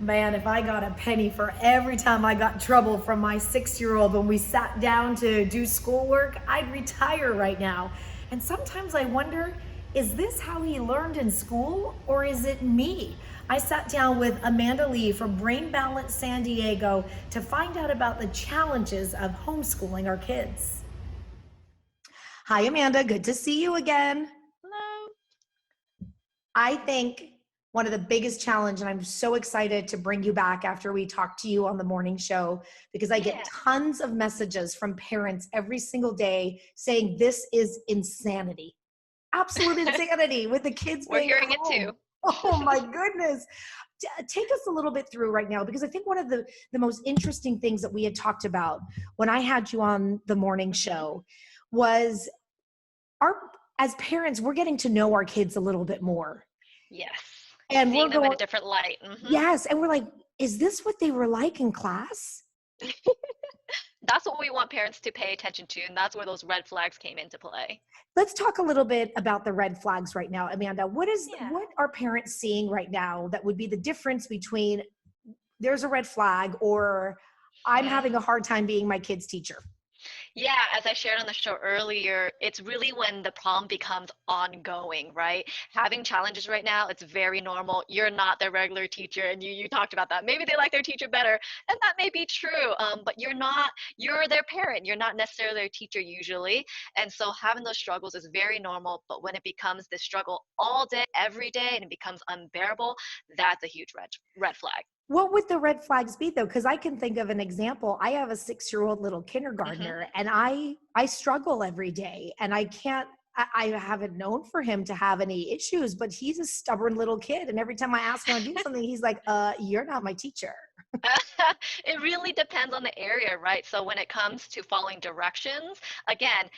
Man, if I got a penny for every time I got in trouble from my 6 year old when we sat down to do schoolwork, I'd retire right now. And sometimes I wonder, is this how he learned in school or is it me? I sat down with Amanda Lee from Brain Balance San Diego to find out about the challenges of homeschooling our kids. Hi, Amanda. Good to see you again. Hello. I think one of the biggest challenge, and I'm so excited to bring you back after we talk to you on the morning show, because I get Yeah. tons of messages from parents every single day saying this is insanity. Absolute insanity with the kids We're being at hearing it home. too. Oh my goodness. Take us a little bit through right now, because I think one of the most interesting things that we had talked about when I had you on the morning hmm show was our, as parents, we're getting to know our kids a little bit more. Yes. And we're Seeing them in a going, different light. yes. And we're like, is this what they were like in class? That's what we want parents to pay attention to, and that's where those red flags came into play. Let's talk a little bit about the red flags right now, Amanda. Yeah. What are parents seeing right now that would be the difference between there's a red flag or I'm having a hard time being my kid's teacher? Yeah, as I shared on the show earlier, it's really when the problem becomes ongoing, right? Having challenges right now, it's very normal. You're not their regular teacher, and you talked about that. Maybe they like their teacher better, and that may be true. But you're not. You're their parent. You're not necessarily their teacher usually, and so having those struggles is very normal. But when it becomes this struggle all day, every day, and it becomes unbearable, that's a huge red flag. What would the red flags be though? Because I can think of an example. I have a 6 year old little hmm kindergartner, and I struggle every day, and I can't. I haven't known for him to have any issues, but he's a stubborn little kid. And every time I ask him to do something, he's like, you're not my teacher. It really depends on the area, right? So when it comes to following directions, again,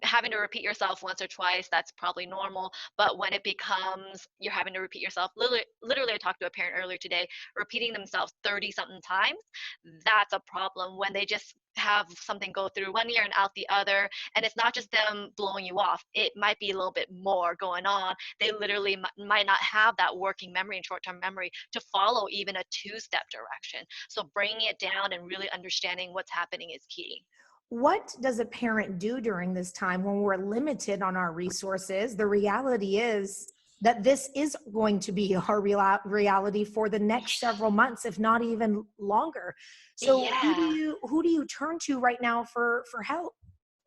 having to repeat yourself once or twice, that's probably normal. But when it becomes you're having to repeat yourself, literally, I talked to a parent earlier today, repeating themselves 30 something times, that's a problem when they just have something go through one ear and out the other. And it's not just them blowing you off, it might be a little bit more going on. They literally might not have that working memory and short term memory to follow even a two-step direction. So bringing it down and really understanding what's happening is key. What does a parent do during this time when we're limited on our resources? The reality is that this is going to be our reality for the next several months, if not even longer. So Yeah. who do you turn to right now for help?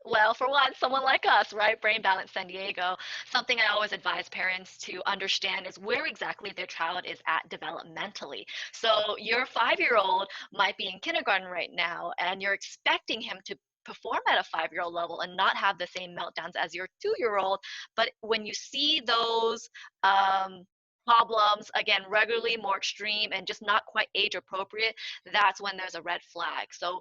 Well, for one, someone like us, right? Brain Balance San Diego. Something I always advise parents to understand is where exactly their child is at developmentally. So your 5 year old might be in kindergarten right now, and you're expecting him to perform at a 5 year old level and not have the same meltdowns as your 2 year old. But when you see those um, problems, again, regularly, more extreme, and just not quite age appropriate, that's when there's a red flag. So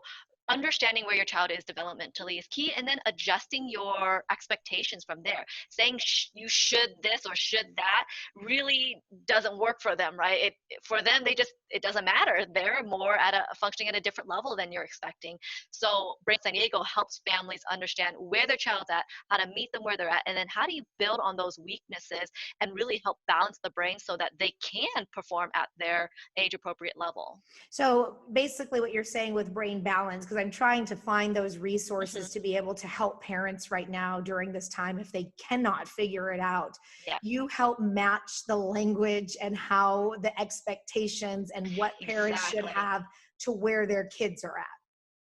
understanding where your child is developmentally is key, and then adjusting your expectations from there. Saying you should this or should that really doesn't work for them, right? For them, they just, it doesn't matter. They're more at a functioning at a different level than you're expecting. So Brain San Diego helps families understand where their child's at, how to meet them where they're at, and then how do you build on those weaknesses and really help balance the brain so that they can perform at their age appropriate level. So basically, what you're saying with brain balance, because I'm trying to find those resources to hmm be able to help parents right now during this time if they cannot figure it out. Yeah, You help match the language and how the expectations and what parents should exactly. have to where their kids are at.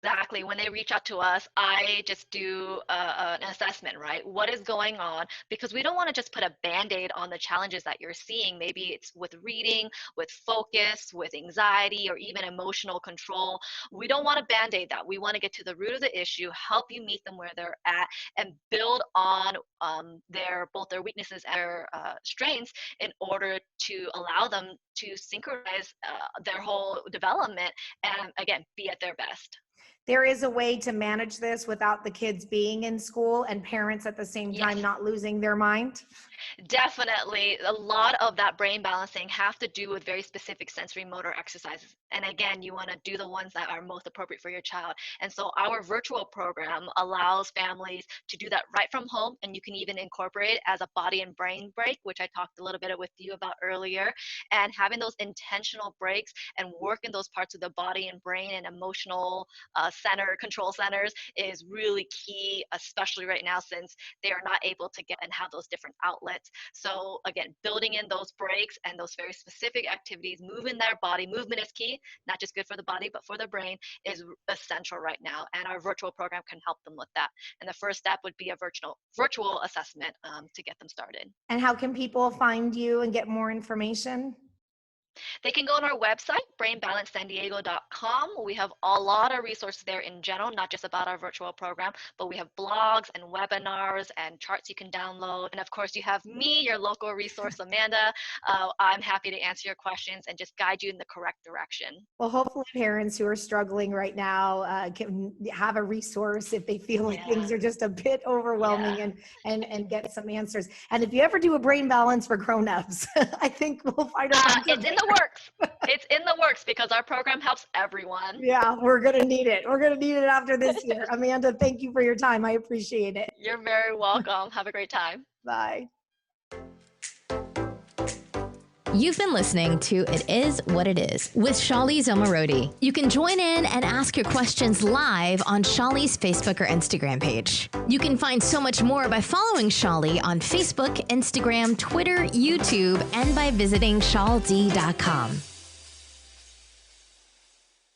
Exactly. When they reach out to us, I just do an assessment, right? What is going on? Because we don't want to just put a band aid on the challenges that you're seeing. Maybe it's with reading, with focus, with anxiety, or even emotional control. We don't want to band aid that. We want to get to the root of the issue, help you meet them where they're at, and build on their both their weaknesses and their strengths in order to allow them to synchronize their whole development and again be at their best. There is a way to manage this without the kids being in school and parents at the same time Yes. not losing their mind? Definitely. A lot of that brain balancing have to do with very specific sensory motor exercises. And again, you want to do the ones that are most appropriate for your child. And so our virtual program allows families to do that right from home. And you can even incorporate it as a body and brain break, which I talked a little bit with you about earlier. And having those intentional breaks and working those parts of the body and brain and emotional control centers is really key, especially right now since they are not able to get and have those different outlets. So again, building in those breaks and those very specific activities, moving their body, movement is key, not just good for the body, but for the brain is essential right now. And our virtual program can help them with that. And the first step would be a virtual assessment to get them started. And how can people find you and get more information? They can go on our website, brainbalancesandiego.com. We have a lot of resources there in general, not just about our virtual program, but we have blogs and webinars and charts you can download. And of course, you have me, your local resource, Amanda. I'm happy to answer your questions and just guide you in the correct direction. Well, hopefully parents who are struggling right now can have a resource if they feel like things are just a bit overwhelming and get some answers. And if you ever do a brain balance for grown-ups, I think we'll find out. It's in the works. It's in the works because our program helps everyone. Yeah, we're going to need it. We're going to need it after this year. Amanda, thank you for your time. I appreciate it. You're very welcome. Have a great time. Bye. You've been listening to It Is What It Is with Shali Zomarodi. You can join in and ask your questions live on Shali's Facebook or Instagram page. You can find so much more by following Shali on Facebook, Instagram, Twitter, YouTube, and by visiting shalD.com.